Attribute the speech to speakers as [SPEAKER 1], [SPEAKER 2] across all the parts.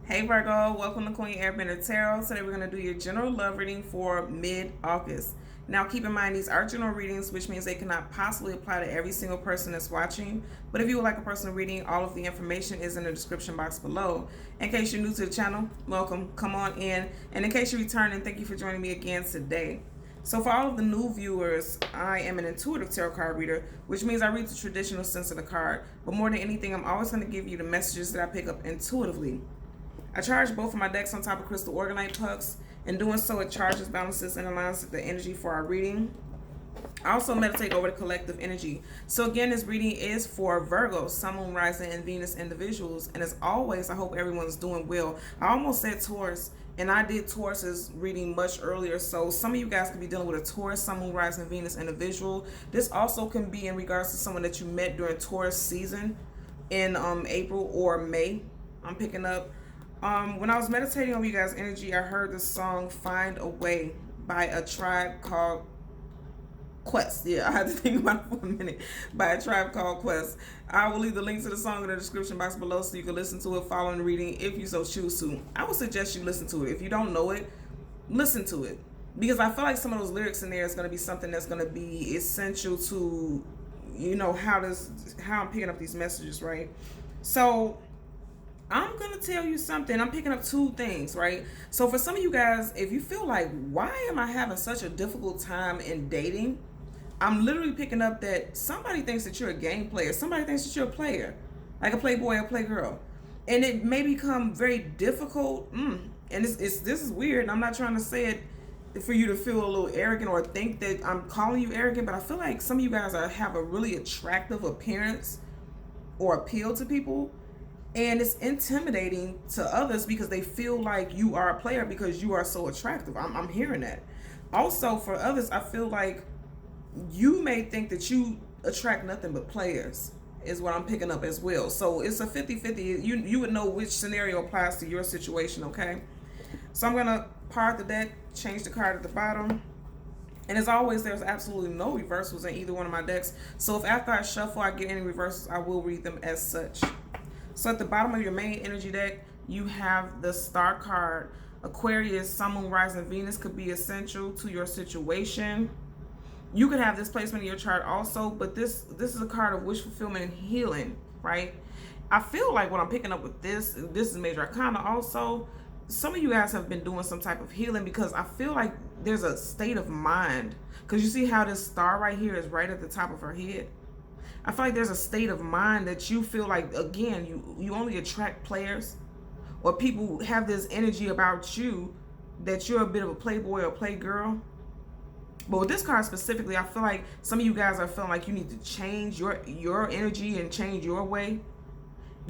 [SPEAKER 1] Hey Virgo, welcome to Queen Airbender Tarot. Today we're going to do your general love reading for mid-August. Now keep in mind these are general readings, which means they cannot possibly apply to every single person that's watching. But if you would like a personal reading, all of the information is in the description box below. In case you're new to the channel, welcome, come on in. And in case you return, and thank you for joining me again today. So for all of the new viewers, I am an intuitive tarot card reader, which means I read the traditional sense of the card. But more than anything, I'm always going to give you the messages that I pick up intuitively. I charge both of my decks on top of crystal organite pucks. In doing so, it charges, balances, and aligns the energy for our reading. I also meditate over the collective energy. So again, this reading is for Virgo, Sun, Moon, Rising, and Venus individuals. And as always, I hope everyone's doing well. I almost said Taurus, and I did Taurus's reading much earlier. So some of you guys could be dealing with a Taurus, Sun, Moon, Rising, Venus individual. This also can be in regards to someone that you met during Taurus season in April or May. I'm picking up. When I was meditating on you guys' energy, I heard the song Find a Way by a tribe called Quest. Yeah, I had to think about it for a minute. By a tribe called Quest. I will leave the link to the song in the description box below so you can listen to it following the reading if you so choose to. I would suggest you listen to it. If you don't know it, listen to it. Because I feel like some of those lyrics in there is going to be something that's going to be essential to, how I'm picking up these messages, right? So I'm going to tell you something. I'm picking up two things, right? So for some of you guys, if you feel like, why am I having such a difficult time in dating? I'm literally picking up that somebody thinks that you're a game player. Somebody thinks that you're a player, like a playboy or playgirl. And it may become very difficult. And this is weird. And I'm not trying to say it for you to feel a little arrogant or think that I'm calling you arrogant, but I feel like some of you guys have a really attractive appearance or appeal to people. And it's intimidating to others because they feel like you are a player because you are so attractive. I'm hearing that. Also, for others, I feel like you may think that you attract nothing but players is what I'm picking up as well. So it's a 50-50. You would know which scenario applies to your situation, okay? So I'm going to part the deck, change the card at the bottom. And as always, there's absolutely no reversals in either one of my decks. So if after I shuffle, I get any reversals, I will read them as such. So at the bottom of your main energy deck, you have the Star card. Aquarius, Sun, Moon, Rising, Venus could be essential to your situation. You could have this placement in your chart also, but this is a card of wish fulfillment and healing, right? I feel like what I'm picking up with this is Major Arcana also. Some of you guys have been doing some type of healing because I feel like there's a state of mind. Because you see how this star right here is right at the top of her head? I feel like there's a state of mind that you feel like, again, you only attract players or people who have this energy about you that you're a bit of a playboy or playgirl. But with this card specifically, I feel like some of you guys are feeling like you need to change your energy and change your way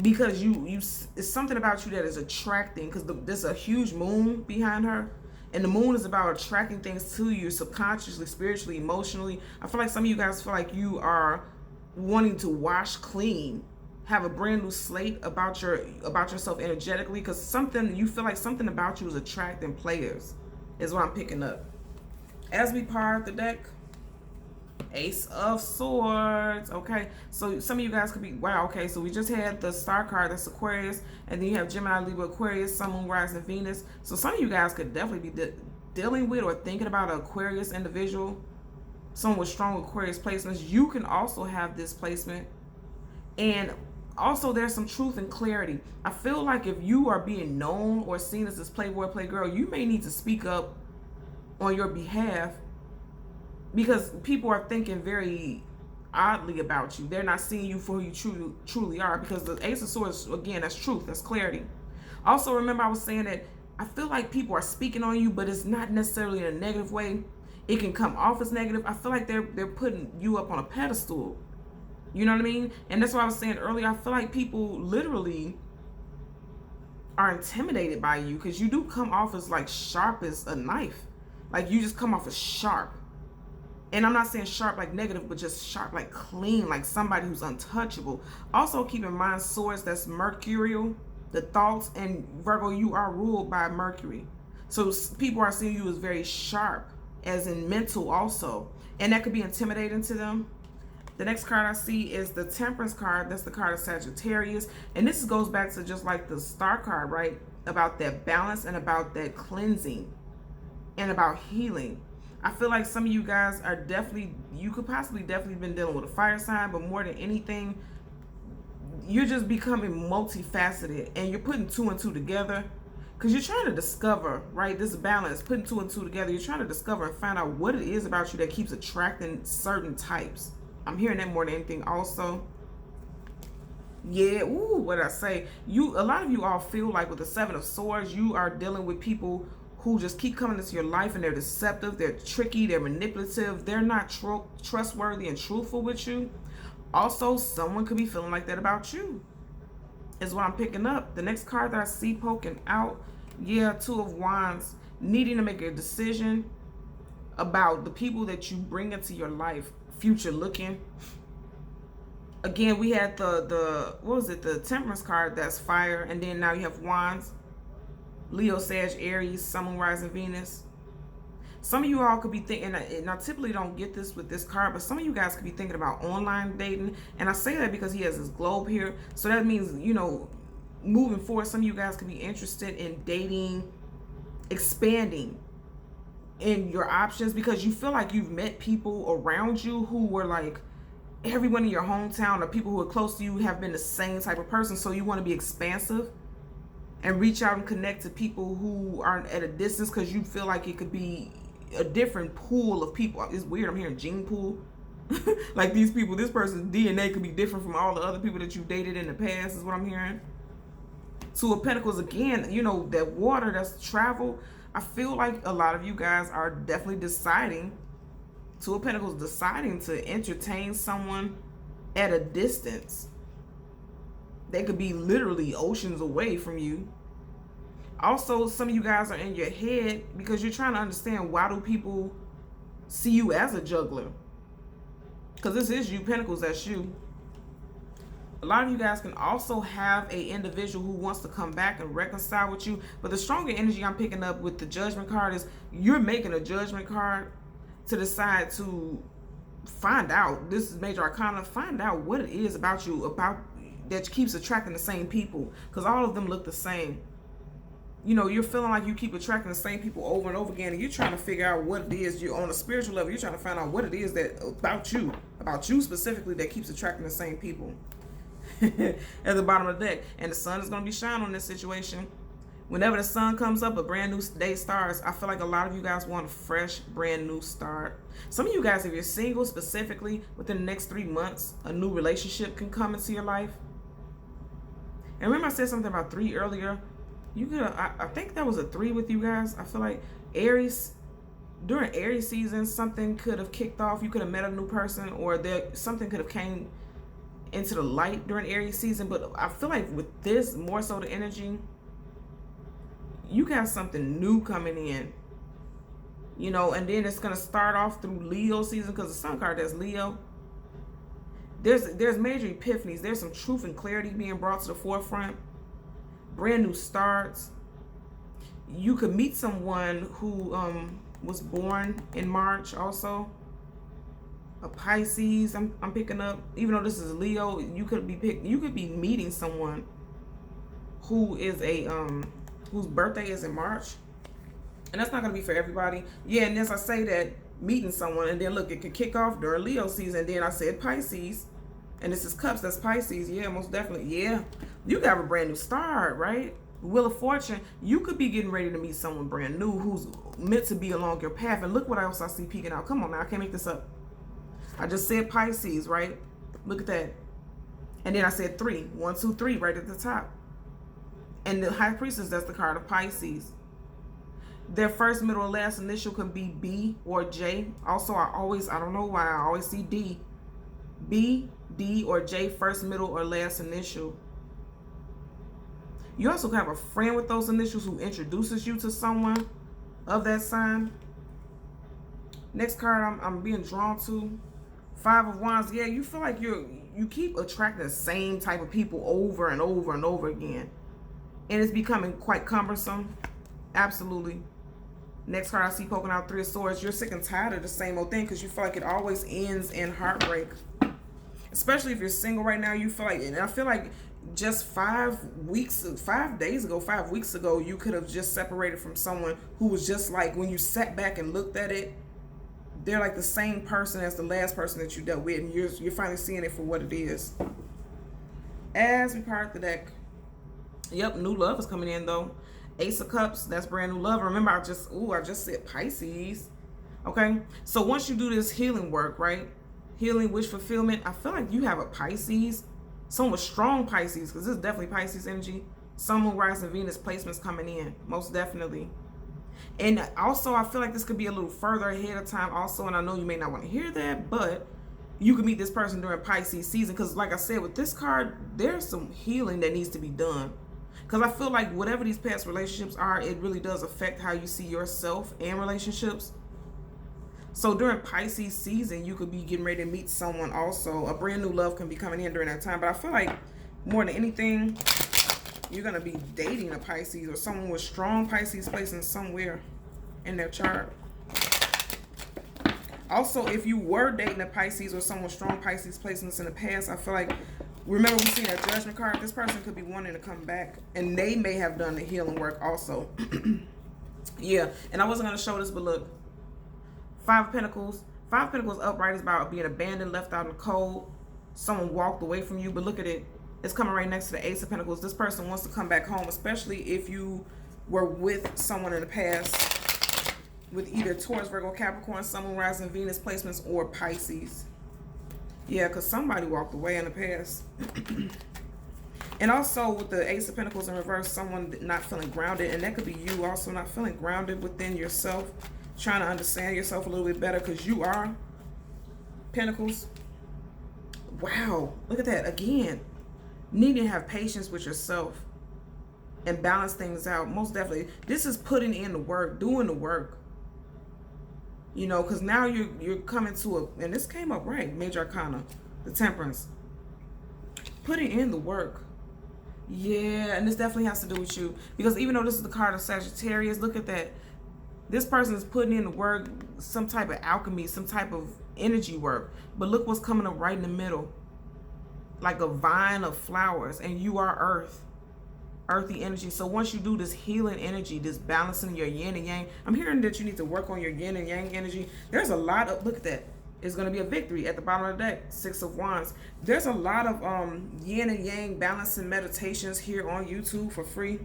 [SPEAKER 1] because it's something about you that is attracting, because there's a huge moon behind her. And the moon is about attracting things to you subconsciously, spiritually, emotionally. I feel like some of you guys feel like you are wanting to wash clean, have a brand new slate about yourself energetically, because something you feel like something about you is attracting players is what I'm picking up. As we part the deck, Ace of Swords. Okay, so some of you guys could be, wow, okay, so we just had the Star card, that's Aquarius, and then you have Gemini, Libra, Aquarius, Sun, Moon, Rising, Venus. So some of you guys could definitely be dealing with or thinking about an Aquarius individual, someone with strong Aquarius placements. You can also have this placement. And also there's some truth and clarity. I feel like if you are being known or seen as this playboy, playgirl, you may need to speak up on your behalf because people are thinking very oddly about you. They're not seeing you for who you truly are, because the Ace of Swords, again, that's truth, that's clarity. Also, remember I was saying that I feel like people are speaking on you, but it's not necessarily in a negative way. It can come off as negative. I feel like they're putting you up on a pedestal. You know what I mean? And that's what I was saying earlier. I feel like people literally are intimidated by you because you do come off as like sharp as a knife. Like you just come off as sharp. And I'm not saying sharp like negative, but just sharp like clean, like somebody who's untouchable. Also keep in mind, swords, that's mercurial, the thoughts, and Virgo, you are ruled by Mercury. So people are seeing you as very sharp, as in mental also. And that could be intimidating to them. The next card I see is the Temperance card. That's the card of Sagittarius. And this goes back to just like the Star card, right? about that balance and about that cleansing and about healing. I feel like some of you guys are definitely, you could possibly definitely been dealing with a fire sign, but more than anything, you're just becoming multifaceted and you're putting two and two together because you're trying to discover, right, this balance, putting two and two together. You're trying to discover and find out what it is about you that keeps attracting certain types. I'm hearing that more than anything also. Yeah, ooh, what did I say? A lot of you all feel like with the Seven of Swords, you are dealing with people who just keep coming into your life and they're deceptive, they're tricky, they're manipulative, they're not trustworthy and truthful with you. Also, someone could be feeling like that about you, is what I'm picking up. The next card that I see poking out, yeah, Two of Wands, needing to make a decision about the people that you bring into your life, future looking. Again, we had the what was it, the Temperance card, that's fire, and then now you have Wands, Leo, Sag, Aries, Sun, Moon, Rising, Venus. Some of you all could be thinking, and I typically don't get this with this card, but some of you guys could be thinking about online dating. And I say that because he has his globe here. So that means, you know, moving forward, some of you guys could be interested in dating, expanding in your options, because you feel like you've met people around you who were like, everyone in your hometown or people who are close to you have been the same type of person. So you want to be expansive and reach out and connect to people who aren't at a distance, because you feel like it could be a different pool of people. It's weird, I'm hearing gene pool. Like these people, this person's DNA could be different from all the other people that you've dated in the past, is what I'm hearing. Two of Pentacles, again, you know, that water, that's travel. I feel like a lot of you guys are definitely deciding, Two of Pentacles, deciding to entertain someone at a distance. They could be literally oceans away from you. Also, some of you guys are in your head because you're trying to understand, why do people see you as a juggler? Because this is you, Pentacles, that's you. A lot of you guys can also have an individual who wants to come back and reconcile with you. But the stronger energy I'm picking up with the Judgment card is you're making a Judgment card to decide to find out, this is Major Arcana, find out what it is about you, about that keeps attracting the same people, because all of them look the same. You know, you're feeling like you keep attracting the same people over and over again, and you're trying to figure out what it is. You're on a spiritual level, you're trying to find out what it is that about you specifically, that keeps attracting the same people. At the bottom of the deck, and the sun is going to be shining on this situation. Whenever the sun comes up, a brand new day starts. I feel like a lot of you guys want a fresh, brand new start. Some of you guys, if you're single specifically, within the next 3 months, a new relationship can come into your life. And remember I said something about 3 earlier? You could, I think that was a 3 with you guys. I feel like Aries, during Aries season, something could have kicked off. You could have met a new person, or something could have came into the light during Aries season. But I feel like with this, more so the energy, you got something new coming in, you know, and then it's going to start off through Leo season, because the sun card, that's Leo. There's major epiphanies. There's some truth and clarity being brought to the forefront. Brand new starts. You could meet someone who was born in March also. A Pisces, I'm picking up. Even though this is Leo, you could be meeting someone who is a whose birthday is in March. And that's not going to be for everybody. Yeah, and as I say that, meeting someone, and then look, it could kick off during Leo season. Then I said Pisces, and this is Cups, that's Pisces. Yeah, most definitely. Yeah, you got a brand new start, right? Wheel of Fortune, you could be getting ready to meet someone brand new who's meant to be along your path. And look what else I see peeking out. Come on now, I can't make this up. I just said Pisces, right? Look at that. And then I said 3. 1, 2, 3 right at the top. And the High Priestess, that's the card of Pisces. Their first, middle, or last initial can be B or J. Also, I don't know why, I always see D. B, D, or J, first, middle, or last initial. You also have a friend with those initials who introduces you to someone of that sign. Next card I'm being drawn to, 5 of Wands. Yeah, you feel like you keep attracting the same type of people over and over and over again. And it's becoming quite cumbersome. Absolutely. Next card I see poking out, 3 of Swords. You're sick and tired of the same old thing, because you feel like it always ends in heartbreak. Especially if you're single right now, you feel like, and I feel like just 5 days ago, 5 weeks ago, you could have just separated from someone who was just like, when you sat back and looked at it, they're like the same person as the last person that you dealt with, and you're finally seeing it for what it is. As we part the deck, yep, new love is coming in though. Ace of Cups, that's brand new love. Remember, I just said Pisces. Okay, so once you do this healing work, right? Healing, wish fulfillment, I feel like you have a Pisces, someone with strong Pisces, because this is definitely Pisces energy. Sun, Moon, Rising, Venus placements coming in, most definitely. And also, I feel like this could be a little further ahead of time also, and I know you may not want to hear that, but you could meet this person during Pisces season, because like I said, with this card, there's some healing that needs to be done. Because I feel like whatever these past relationships are, it really does affect how you see yourself and relationships. So during Pisces season, you could be getting ready to meet someone also. A brand new love can be coming in during that time. But I feel like more than anything, you're going to be dating a Pisces or someone with strong Pisces placement somewhere in their chart. Also, if you were dating a Pisces or someone with strong Pisces placements in the past, I feel like, remember we seen that Judgment card, this person could be wanting to come back, and they may have done the healing work also. Yeah, and I wasn't going to show this, but look, Five of Pentacles. Five of Pentacles upright is about being abandoned, left out in the cold. Someone walked away from you, but look at it. It's coming right next to the Ace of Pentacles. This person wants to come back home, especially if you were with someone in the past with either Taurus, Virgo, Capricorn, Sun, Moon, Rising, Venus placements, or Pisces. Yeah, because somebody walked away in the past. And also with the Ace of Pentacles in reverse, someone not feeling grounded, and that could be you also not feeling grounded within yourself, trying to understand yourself a little bit better, because you are Pentacles. Wow, look at that again. Needing to have patience with yourself and balance things out. Most definitely, this is putting in the work, doing the work. You know, because now you're coming to a, and this came up right, Major Arcana, the Temperance. Putting in the work. Yeah, and this definitely has to do with you, because even though this is the card of Sagittarius, look at that. This person is putting in the work, some type of alchemy, some type of energy work. But look what's coming up right in the middle. Like a vine of flowers, and you are earth. Earthy energy. So once you do this healing energy, this balancing your yin and yang, I'm hearing that you need to work on your yin and yang energy. There's a lot of, look at that. It's going to be a victory at the bottom of the deck. Six of Wands. There's a lot of yin and yang balancing meditations here on YouTube for free.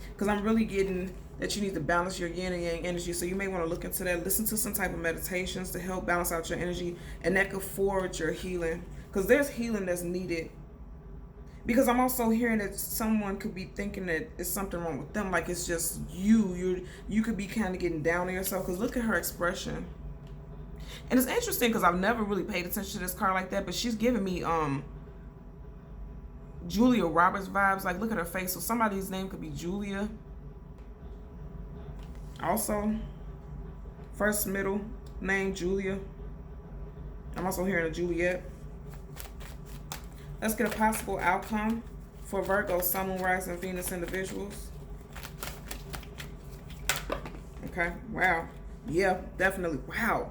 [SPEAKER 1] Because I'm really getting that you need to balance your yin and yang energy. So you may want to look into that. Listen to some type of meditations to help balance out your energy. And that could forward your healing. Because there's healing that's needed. Because I'm also hearing that someone could be thinking that it's something wrong with them. Like it's just you. You could be kind of getting down on yourself. Because look at her expression. And it's interesting because I've never really paid attention to this card like that. But she's giving me Julia Roberts vibes. Like look at her face. So somebody's name could be Julia. Also, first middle name Julia. I'm also hearing a Juliet. Let's get a possible outcome for Virgo, Sun, Moon, Rising, Venus individuals. Okay, wow. Yeah, definitely. Wow.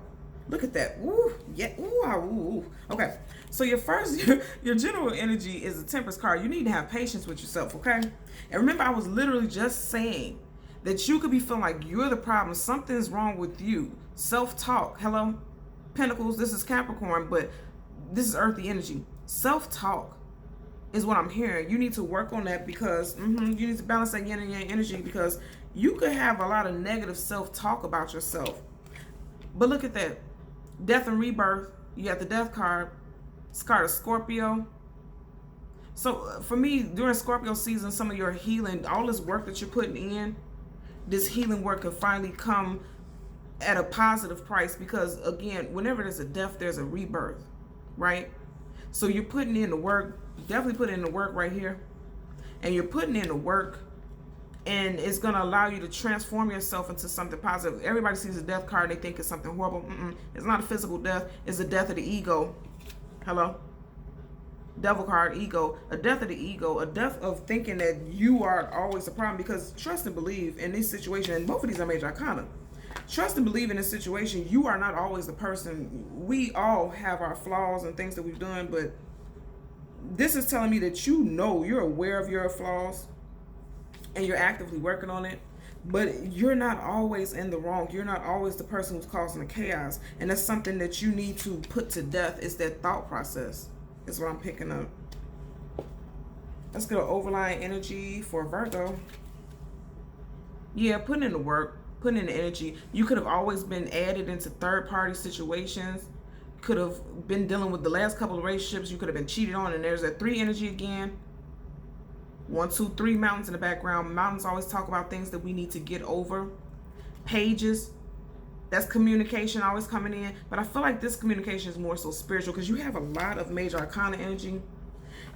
[SPEAKER 1] Look at that. Ooh, yeah. Ooh, wow, ooh. Okay, so your first, your general energy is a Temperance card. You need to have patience with yourself, okay? And remember, I was literally just saying that you could be feeling like you're the problem. Something's wrong with you. Self-talk. Hello? Pentacles, this is Capricorn, but this is earthy energy. Self-talk is what I'm hearing. You need to work on that because you need to balance that yin and yang energy, because you could have a lot of negative self-talk about yourself. But look at that. Death and rebirth. You got the Death card. It's card of Scorpio. So for me, during Scorpio season, some of your healing, all this work that you're putting in, this healing work can finally come at a positive price, because again, whenever there's a death, there's a rebirth, right? So you're putting in the work, definitely putting in the work right here. And you're putting in the work, and it's going to allow you to transform yourself into something positive. Everybody sees a death card, they think it's something horrible. It's not a physical death, it's a death of the ego. Hello? Devil card, ego. A death of the ego, a death of thinking that you are always the problem. Because trust and believe in this situation, and both of these are Major Arcana. Trust and believe in this situation, you are not always the person. We all have our flaws and things that we've done, but this is telling me that you're aware of your flaws and you're actively working on it, but you're not always in the wrong. You're not always the person who's causing the chaos. And that's something that you need to put to death, is that thought process, is what I'm picking up. Let's get an overlying energy for Virgo. Yeah, putting in the work, putting in the energy. You could have always been added into third-party situations. Could have been dealing with the last couple of relationships. You could have been cheated on, and there's that 3 energy again. 1, 2, 3 mountains in the background. Mountains always talk about things that we need to get over. Pages, that's communication always coming in. But I feel like this communication is more so spiritual, because you have a lot of major arcana energy.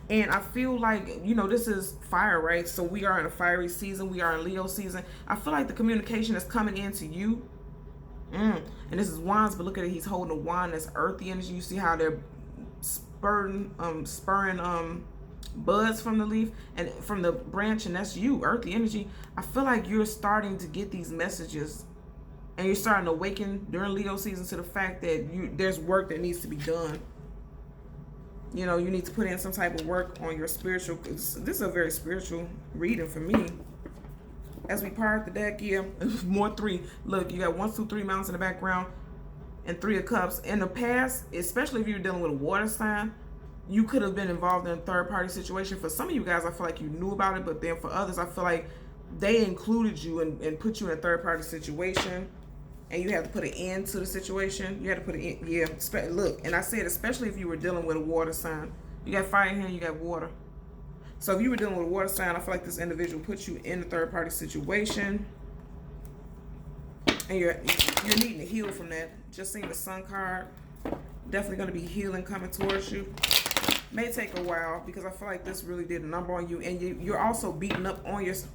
[SPEAKER 1] And I feel like, you know, this is fire, right? So we are in a fiery season. We are in Leo season. I feel like the communication is coming into you. And this is wands, but look at it. He's holding a wand that's earthy energy. You see how they're spurring buds from the leaf and from the branch, and that's you, earthy energy. I feel like you're starting to get these messages, and you're starting to awaken during Leo season to the fact that there's work that needs to be done. You know, you need to put in some type of work on your spiritual. This is a very spiritual reading for me. As we part the deck, yeah, more 3. Look, you got 1, 2, 3 mountains in the background and 3 of cups. In the past, especially if you're dealing with a water sign, you could have been involved in a third-party situation. For some of you guys, I feel like you knew about it, but then for others, I feel like they included you and put you in a third-party situation, and you have to put an end to the situation. You had to put an end. Yeah, look, and I said especially if you were dealing with a water sign. You got fire here, you got water. So if you were dealing with a water sign, I feel like this individual put you in a third-party situation, and you're needing to heal from that. Just seeing the Sun card, definitely going to be healing coming towards you. May take a while, because I feel like this really did a number on you, and you're also beating up on yourself.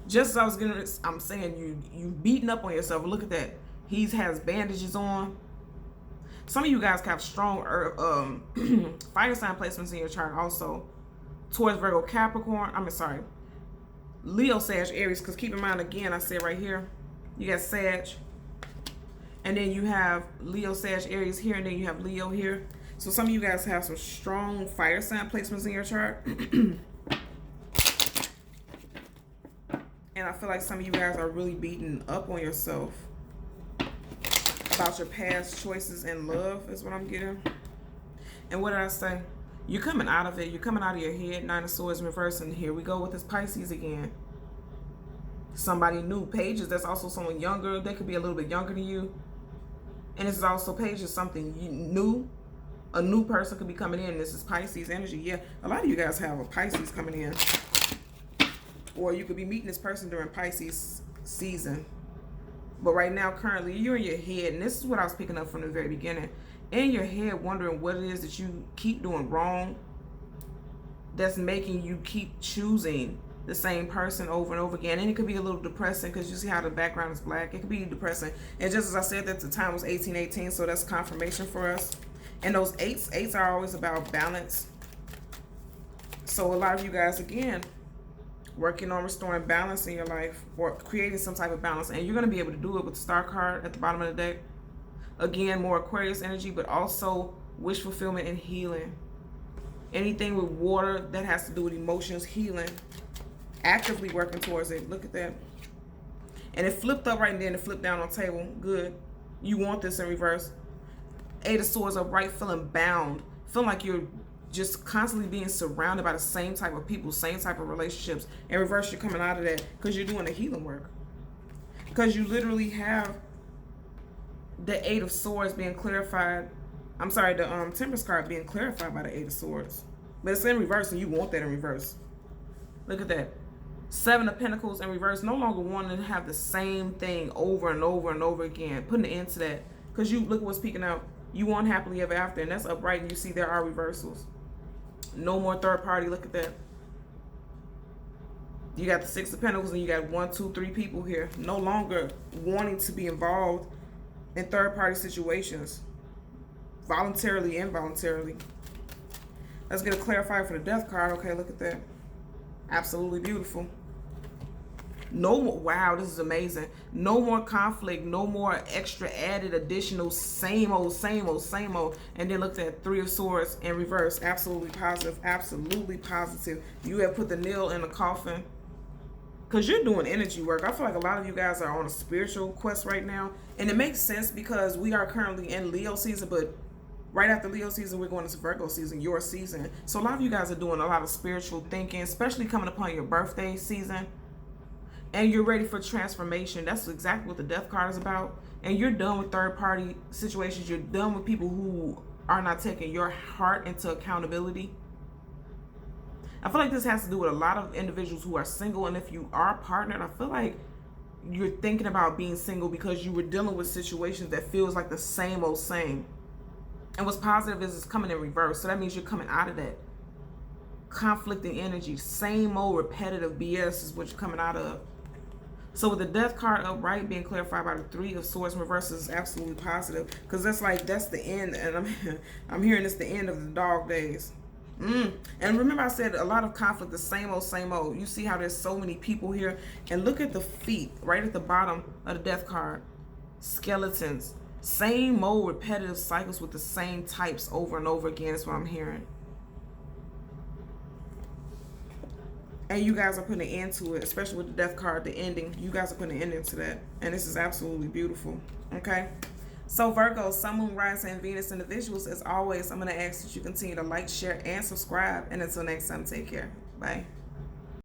[SPEAKER 1] Just as I'm saying you beating up on yourself. Look at that. He has bandages on. Some of you guys have strong fire sign placements in your chart also. Towards Virgo, Capricorn. Leo, Sag, Aries. Because keep in mind, again, I said right here, you got Sag, and then you have Leo, Sag, Aries here, and then you have Leo here. So some of you guys have some strong fire sign placements in your chart. And I feel like some of you guys are really beating up on yourself about your past choices in love, is what I'm getting. And what did I say? You're coming out of it. You're coming out of your head. 9 of Swords reverse, and here we go with this Pisces again. Somebody new. Pages, that's also someone younger. They could be a little bit younger than you. And this is also Pages, something new. A new person could be coming in. This is Pisces energy. Yeah, a lot of you guys have a Pisces coming in. Or you could be meeting this person during Pisces season. But right now, currently, you're in your head. And this is what I was picking up from the very beginning. In your head, wondering what it is that you keep doing wrong, that's making you keep choosing the same person over and over again. And it could be a little depressing, because you see how the background is black. It could be depressing. And just as I said, that the time was 1818, so that's confirmation for us. And those eights are always about balance. So a lot of you guys, again, working on restoring balance in your life, or creating some type of balance. And you're going to be able to do it with the Star card at the bottom of the deck. Again, more Aquarius energy, but also wish fulfillment and healing. Anything with water that has to do with emotions, healing. Actively working towards it. Look at that. And it flipped up right then. It flipped down on the table. Good. You want this in reverse. 8 of Swords upright, feeling bound. Feeling like you're just constantly being surrounded by the same type of people, same type of relationships. In reverse, you're coming out of that because you're doing the healing work. Because you literally have the 8 of Swords being clarified. I'm sorry, the Temperance card being clarified by the 8 of Swords. But it's in reverse, and you want that in reverse. Look at that. 7 of Pentacles in reverse. No longer wanting to have the same thing over and over and over again. Putting an end to that. Because you look at what's peeking out. You want happily ever after, and that's upright, and you see there are reversals. No more third party. Look at that. You got the 6 of Pentacles, and you got 1, 2, 3 people here. No longer wanting to be involved in third party situations. Voluntarily, involuntarily. Let's get a clarifier for the Death card. Okay, look at that. Absolutely beautiful. No more. Wow, this is amazing. No more conflict. No more extra added additional same old, same old, same old. And then looked at Three of Swords in reverse. Absolutely positive. Absolutely positive. You have put the nail in the coffin. Because you're doing energy work. I feel like a lot of you guys are on a spiritual quest right now. And it makes sense because we are currently in Leo season, but right after Leo season, we're going into Virgo season, your season. So a lot of you guys are doing a lot of spiritual thinking, especially coming upon your birthday season. And you're ready for transformation. That's exactly what the Death card is about. And you're done with third-party situations. You're done with people who are not taking your heart into accountability. I feel like this has to do with a lot of individuals who are single, and if you are partnered, I feel like you're thinking about being single because you were dealing with situations that feels like the same old same. And what's positive is it's coming in reverse, so that means you're coming out of that conflicting energy. Same old repetitive BS is what you're coming out of. So with the Death card upright being clarified by the Three of Swords in reverse is absolutely positive, because that's the end, and I'm hearing it's the end of the dog days. And remember I said a lot of conflict, the same old, same old. You see how there's so many people here, and look at the feet right at the bottom of the Death card. Skeletons. Same old repetitive cycles with the same types over and over again is what I'm hearing. And you guys are putting an end to it, especially with the Death card, the ending. You guys are putting an ending to that, and this is absolutely beautiful. Okay. So Virgo, Sun, Moon, Rising, and Venus individuals, as always, I'm going to ask that you continue to like, share, and subscribe. And until next time, take care. Bye.